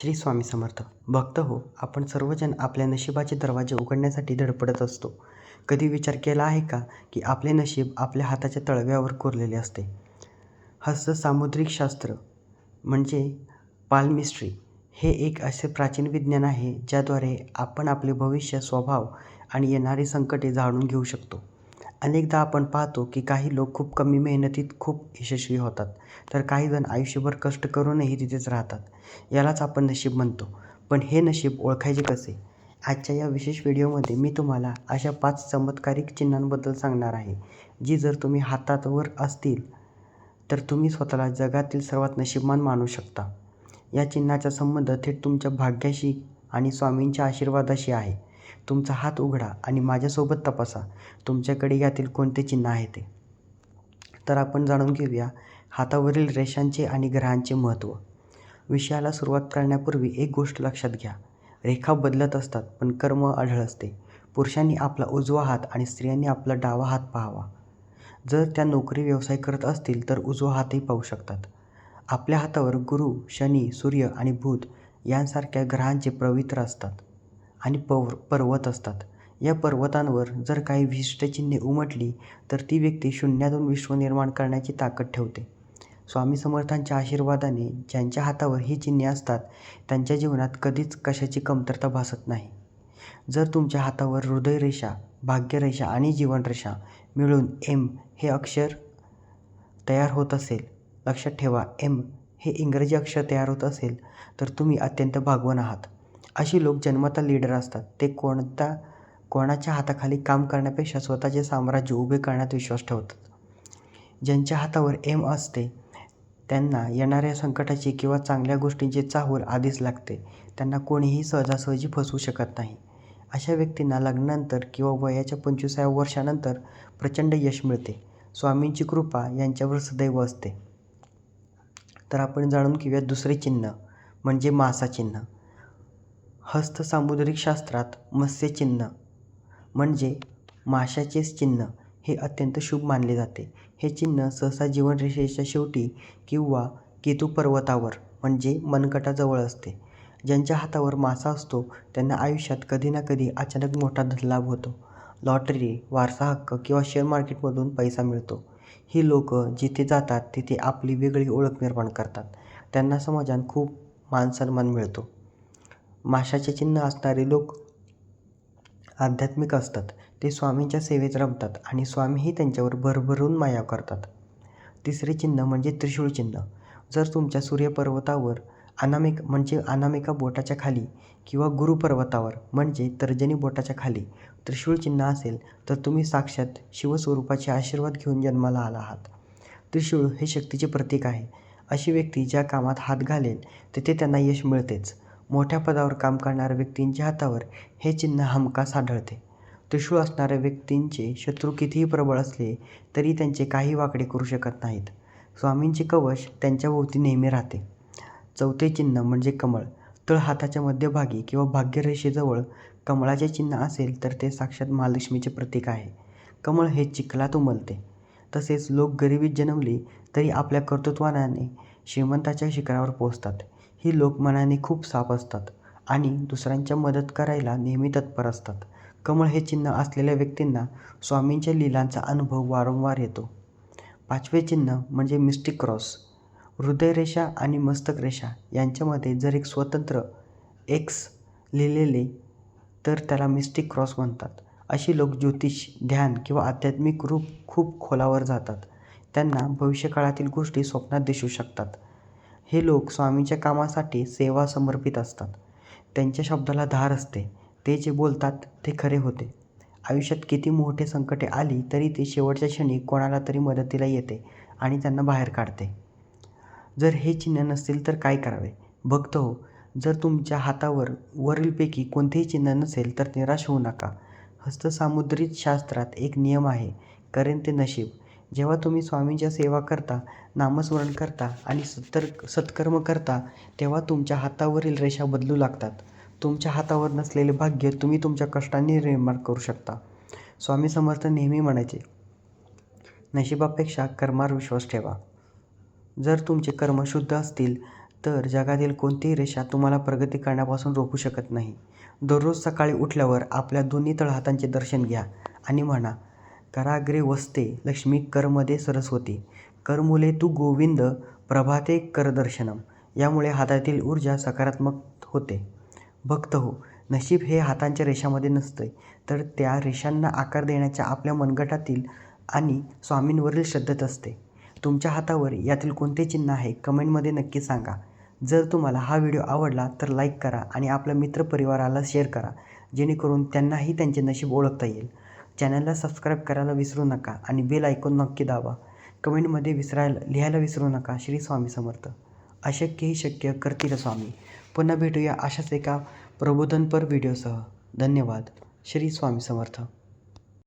श्री स्वामी समर्थ. भक्त हो, आपण सर्वजण आपल्या नशिबाचे दरवाजे उघडण्यासाठी धडपडत असतो. कधी विचार केला आहे का की आपले नशीब आपल्या हाताच्या तळव्यावर कोरलेले असते? हस्त सामुद्रिक शास्त्र म्हणजे पाल्मिस्ट्री हे एक असे प्राचीन विज्ञान आहे ज्याद्वारे आपण आपले भविष्य, स्वभाव आणि येणारी संकटे जाणून घेऊ शकतो. अनेकदा आपण पाहतो की काही लोक खूप कमी मेहनतीत खूप यशस्वी होतात, तर काही जण आयुष्यभर कष्ट करूनही तिथेच राहतात. यालाच आपण नशीब म्हणतो. पण हे नशीब ओळखायचे कसे? आजच्या या विशेष व्हिडिओमध्ये मी तुम्हाला अशा 5 चमत्कारिक चिन्हांबद्दल सांगणार आहे, जी जर तुम्ही हातावर असतील तर तुम्ही स्वतःला जगातील सर्वात नशीबवान मानू शकता. या चिन्हाचा संबंध थेट तुमच्या भाग्याशी आणि स्वामींच्या आशीर्वादाशी आहे. तुमचा हात उघडा आणि माझ्यासोबत तपासा तुमच्याकडे यातील कोणते चिन्ह आहे ते. तर आपण जाणून घेऊया हातावरील रेषांचे आणि ग्रहांचे महत्त्व. विषयाला सुरुवात करण्यापूर्वी एक गोष्ट लक्षात घ्या. रेखा बदलत असतात पण कर्म अढळ असते. पुरुषांनी आपला उजवा हात आणि स्त्रियांनी आपला डावा हात पाहावा. जर त्या नोकरी व्यवसाय करत असतील तर उजवा हातही पाहू शकतात. आपल्या हातावर गुरु, शनी, सूर्य आणि बुध यांसारख्या ग्रहांचे पवित्र असतात आणि पर्वत असतात. या पर्वतांवर जर काही विशिष्ट चिन्हे उमटली तर ती व्यक्ती शून्यातून विश्व निर्माण करण्याची ताकद ठेवते. स्वामी समर्थांच्या आशीर्वादाने ज्यांच्या हातावर ही चिन्हे असतात त्यांच्या जीवनात कधीच कशाची कमतरता भासत नाही. जर तुमच्या हातावर हृदयरेषा, भाग्यरेषा आणि जीवनरेषा मिळून एम हे अक्षर तयार होत असेल, लक्षात ठेवा एम हे इंग्रजी अक्षर तयार होत असेल तर तुम्ही अत्यंत भाग्यवान आहात. अशी लोक जन्मतः लीडर असतात. ते कोणाच्या हाताखाली काम करण्यापेक्षा स्वतःचे साम्राज्य उभे करण्यात विश्वास ठेवतात. ज्यांच्या हातावर एम असते त्यांना येणाऱ्या संकटाची किंवा चांगल्या गोष्टींची चाहूल आधीच लागते. त्यांना कोणीही सहजासहजी फसवू शकत नाही. अशा व्यक्तींना लग्नानंतर किंवा वयाच्या 25व्या वर्षानंतर प्रचंड यश मिळते. स्वामींची कृपा यांच्यावर सदैव असते. तर आपण जाणून घेऊया दुसरे चिन्ह म्हणजे मासा चिन्ह. हस्त सामुद्रिक शास्त्रात मत्स्य चिन्ह म्हणजे माशाचे चिन्ह हे अत्यंत शुभ मानले जाते. हे चिन्ह सहसा जीवनरेषेच्या शेवटी किंवा केतू पर्वतावर म्हणजे मनगटाजवळ असते. ज्यांच्या हातावर मासा असतो त्यांना आयुष्यात कधी ना कधी अचानक मोठा धनलाभ होतो. लॉटरी, वारसा हक्क किंवा शेअर मार्केटमधून पैसा मिळतो. ही लोक जिथे जातात तिथे आपली वेगळी ओळख निर्माण करतात. त्यांना समाजात खूप मानसन्मान मिळतो. माशाचे चिन्ह असणारे लोक आध्यात्मिक असतात. ते स्वामींच्या सेवेत रमतात आणि स्वामीही त्यांच्यावर भरभरून माया करतात. तिसरे चिन्ह म्हणजे त्रिशूळ चिन्ह. जर तुमच्या सूर्यपर्वतावर अनामिका बोटाच्या खाली किंवा गुरु पर्वतावर म्हणजे तर्जनी बोटाच्या खाली त्रिशूळ चिन्ह असेल तर तुम्ही साक्षात शिवस्वरूपाचे आशीर्वाद घेऊन जन्माला आला आहात. त्रिशूळ हे शक्तीचे प्रतीक आहे. अशी व्यक्ती ज्या कामात हात घालेल तिथे त्यांना यश मिळतेच. मोठ्या पदावर काम करणाऱ्या व्यक्तींच्या हातावर हे चिन्ह हमखास आढळते. त्रिशूळ असणाऱ्या व्यक्तींचे शत्रू कितीही प्रबळ असले तरी त्यांचे काही वाकडे करू शकत नाहीत. स्वामींचे कवच त्यांच्याभोवती नेहमी राहते. चौथे चिन्ह म्हणजे कमळ. तळ हाताच्या मध्यभागी किंवा भाग्यरेषेजवळ कमळाचे चिन्ह असेल तर ते साक्षात महालक्ष्मीचे प्रतीक आहे. कमळ हे चिखलात उमलते. तसेच लोक गरिबीत जन्मली तरी आपल्या कर्तृत्वाने श्रीमंताच्या शिखरावर पोहोचतात. ही लोक मनाने खूप साफ असतात आणि दुसऱ्यांच्या मदत करायला नेहमी तत्पर असतात. कमळ हे चिन्ह असलेल्या व्यक्तींना स्वामींच्या लीलांचा अनुभव वारंवार येतो. पाचवे चिन्ह म्हणजे मिस्टिक क्रॉस. हृदयरेषा आणि मस्तक रेषा यांच्यामध्ये जर एक स्वतंत्र एक्स लिहिलेले तर त्याला मिस्टिक क्रॉस म्हणतात. अशी लोक ज्योतिष, ध्यान किंवा आध्यात्मिक रूप खूप खोलावर जातात. त्यांना भविष्यकाळातील गोष्टी स्वप्नात दिसू शकतात. हे लोक स्वामींच्या कामासाठी सेवा समर्पित असतात. त्यांच्या शब्दाला धार असते. ते जे बोलतात ते खरे होते. आयुष्यात किती मोठे संकटे आली तरी ते शेवटच्या क्षणी कोणाला तरी मदतीला येते आणि त्यांना बाहेर काढते. जर हे चिन्ह नसतील तर काय करावे? भक्त हो, जर तुमच्या हातावर वरीलपैकी कोणतेही चिन्ह नसेल तर निराश होऊ नका. हस्त सामुद्रिक शास्त्रात एक नियम आहे, करेन ते नशीब. जेव्हा तुम्ही स्वामींच्या सेवा करता, नामस्मरण करता आणि सत्कर्म करता तेव्हा तुमच्या हातावरील रेषा बदलू लागतात. तुमच्या हातावर नसलेले भाग्य तुम्ही तुमच्या कष्टांनी निर्माण करू शकता. स्वामी समर्थ नेहमी म्हणायचे, नशिबापेक्षा कर्मावर विश्वास ठेवा. जर तुमचे कर्म शुद्ध असतील तर जगातील कोणतीही रेषा तुम्हाला प्रगती करण्यापासून रोखू शकत नाही. दररोज सकाळी उठल्यावर आपल्या दोन्ही तळहातांचे दर्शन घ्या आणि म्हणा, कराग्रे वसते लक्ष्मी करमध्ये सरस्वती, करमुले तू गोविंद प्रभाते करदर्शनम. यामुळे हातातील ऊर्जा सकारात्मक होते. भक्त हो, नशीब हे हातांच्या रेषामध्ये नसते, तर त्या रेषांना आकार देण्याच्या आपल्या मनगटातील आणि स्वामींवरील श्रद्धेत असते. तुमच्या हातावर यातील कोणते चिन्ह आहे कमेंटमध्ये नक्की सांगा. जर तुम्हाला हा व्हिडिओ आवडला तर लाईक करा आणि आपल्या मित्रपरिवाराला शेअर करा, जेणेकरून त्यांनाही त्यांचे नशीब ओळखता येईल. चॅनलला सबस्क्राईब करायला विसरू नका आणि बेल आयकॉन नक्की दाबा. कमेंटमध्ये लिहायला विसरू नका. श्री स्वामी समर्थ. अशक्य ही शक्य करतील स्वामी. पुन्हा भेटूया अशाच एका प्रबोधनपर व्हिडिओसह. धन्यवाद. श्री स्वामी समर्थ.